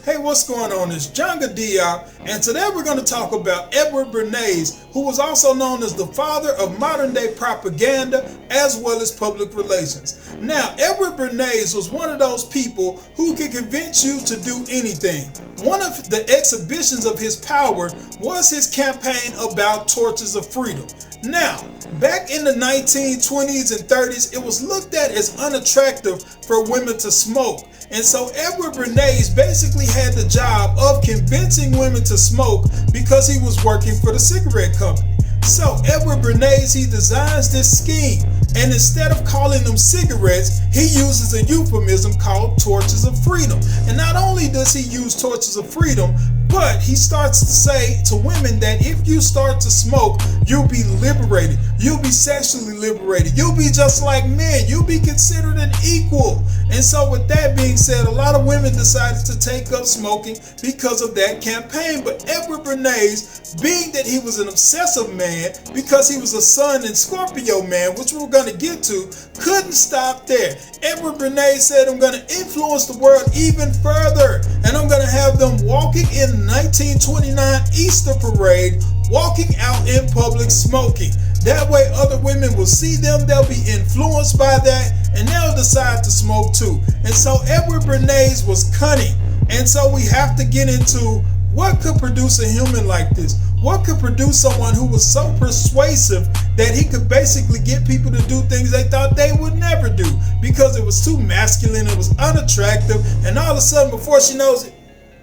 Hey, what's going on? It's Jonga Diop, and today we're going to talk about Edward Bernays, who was also known as the father of modern day propaganda as well as public relations. Now, Edward Bernays was one of those people who could convince you to do anything. One of the exhibitions of his power was his campaign about torches of freedom. Now, back in the 1920s and 30s, it was looked at as unattractive for women to smoke. And so Edward Bernays basically had the job of convincing women to smoke because he was working for the cigarette company. So Edward Bernays, he designs this scheme, and instead of calling them cigarettes, he uses a euphemism called torches of freedom. And not only does he use torches of freedom, but he starts to say to women that if you start to smoke, you'll be liberated. You'll be sexually liberated. You'll be just like men. You'll be considered an equal. And so with that being said, a lot of women decided to take up smoking because of that campaign. But Edward Bernays, being that he was an obsessive man, because he was a Sun and Scorpio man, which we're going to get to, couldn't stop there. Edward Bernays said, I'm going to influence the world even further, and I'm going to have them walking in 1929 Easter parade, walking out in public smoking. That way other women will see them, they'll be influenced by that, and they'll decide to smoke too. And so Edward Bernays was cunning. And so we have to get into what could produce a human like this. What could produce someone who was so persuasive that he could basically get people to do things they thought they would never do because it was too masculine, it was unattractive, and all of a sudden, before she knows it,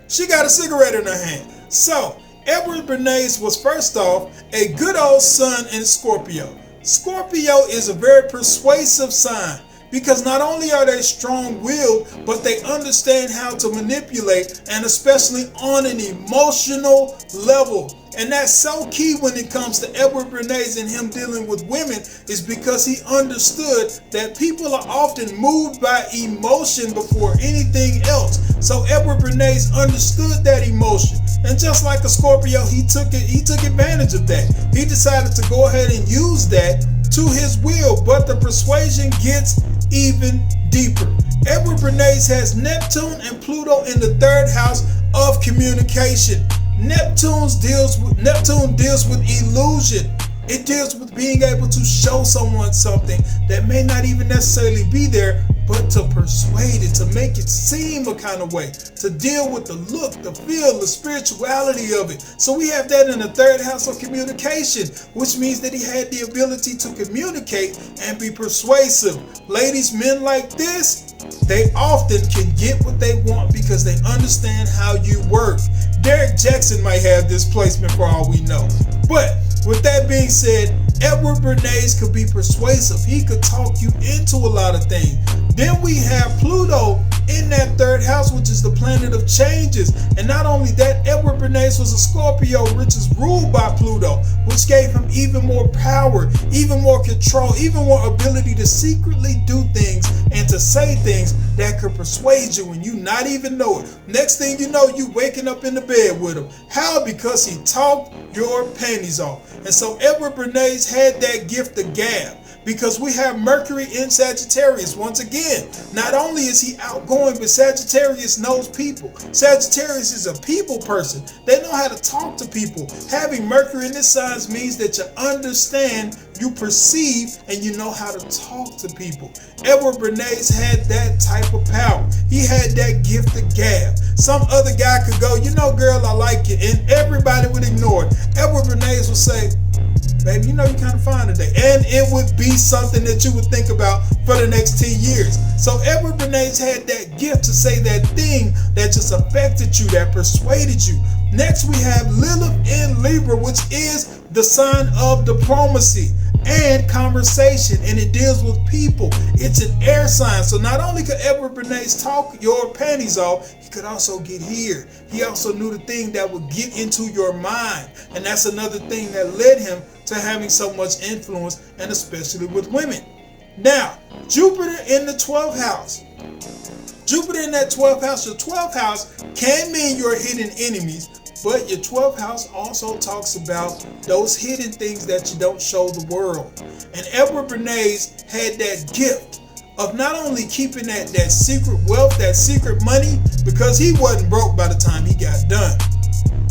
she got a cigarette in her hand. So Edward Bernays was, first off, a good old Sun in Scorpio. Scorpio is a very persuasive sign because not only are they strong-willed, but they understand how to manipulate, and especially on an emotional level. And that's so key when it comes to Edward Bernays and him dealing with women, is because he understood that people are often moved by emotion before anything else. So Edward Bernays understood that emotion. And just like a Scorpio, he took advantage of that. He decided to go ahead and use that to his will, but the persuasion gets even deeper. Edward Bernays has Neptune and Pluto in the third house of communication. Neptune deals with illusion. It deals with being able to show someone something that may not even necessarily be there, but to persuade it, to make it seem a kind of way, to deal with the look, the feel, the spirituality of it. So we have that in the third house of communication, which means that he had the ability to communicate and be persuasive. Ladies, men like this, they often can get what they want because they understand how you work. Derek Jackson might have this placement for all we know. But with that being said, Edward Bernays could be persuasive. He could talk you into a lot of things. Then we have Pluto in that third house, which is the planet of changes. And not only that, Edward Bernays was a Scorpio, which is ruled by Pluto, which gave him even more power, even more control, even more ability to secretly do things and to say things that could persuade you and you not even know it. Next thing you know, you waking up in the bed with him. How? Because he talked your panties off. And so Edward Bernays had that gift of gab, because we have Mercury in Sagittarius. Once again, not only is he outgoing, but Sagittarius knows people. Sagittarius is a people person. They know how to talk to people. Having Mercury in this sign means that you understand, you perceive, and you know how to talk to people. Edward Bernays had that type of power. He had that gift of gab. Some other guy could go, you know, girl, I like you, and everybody would ignore it. Edward Bernays would say, baby, you know you're kind of fine today. And it would be something that you would think about for the next 10 years. So Edward Bernays had that gift to say that thing that just affected you, that persuaded you. Next, we have Lilith in Libra, which is the sign of diplomacy and conversation, and it deals with people. It's an air sign. So not only could Edward Bernays talk your panties off, he could also get here. He also knew the thing that would get into your mind, and that's another thing that led him to having so much influence, and especially with women. Now, Jupiter in the 12th house. Jupiter in that 12th house. Your 12th house can mean your hidden enemies, but your 12th house also talks about those hidden things that you don't show the world. And Edward Bernays had that gift of not only keeping that secret wealth, that secret money, because he wasn't broke by the time he got done,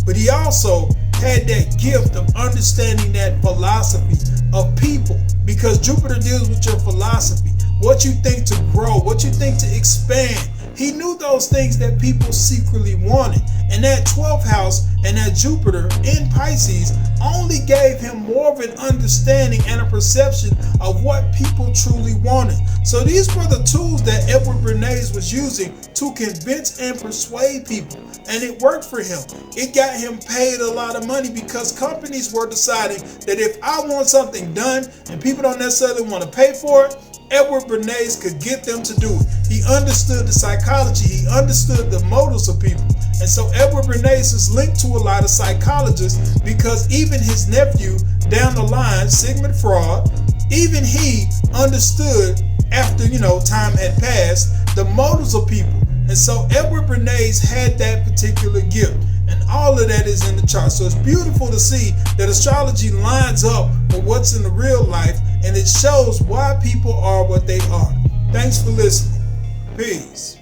but he also had that gift of understanding that philosophy of people, because Jupiter deals with your philosophy, what you think to grow, what you think to expand. He knew those things that people secretly wanted. And that 12th house and that Jupiter in Pisces only gave him more of an understanding and a perception of what people truly wanted. So these were the tools that Edward Bernays was using to convince and persuade people. And it worked for him. It got him paid a lot of money because companies were deciding that if I want something done and people don't necessarily want to pay for it, Edward Bernays could get them to do it. He understood the psychology. He understood the motives of people. And so Edward Bernays is linked to a lot of psychologists, because even his nephew down the line, Sigmund Freud, even he understood after, time had passed, the motives of people. And so Edward Bernays had that particular gift. And all of that is in the chart. So it's beautiful to see that astrology lines up with what's in the real life, and it shows why people are what they are. Thanks for listening. Peace.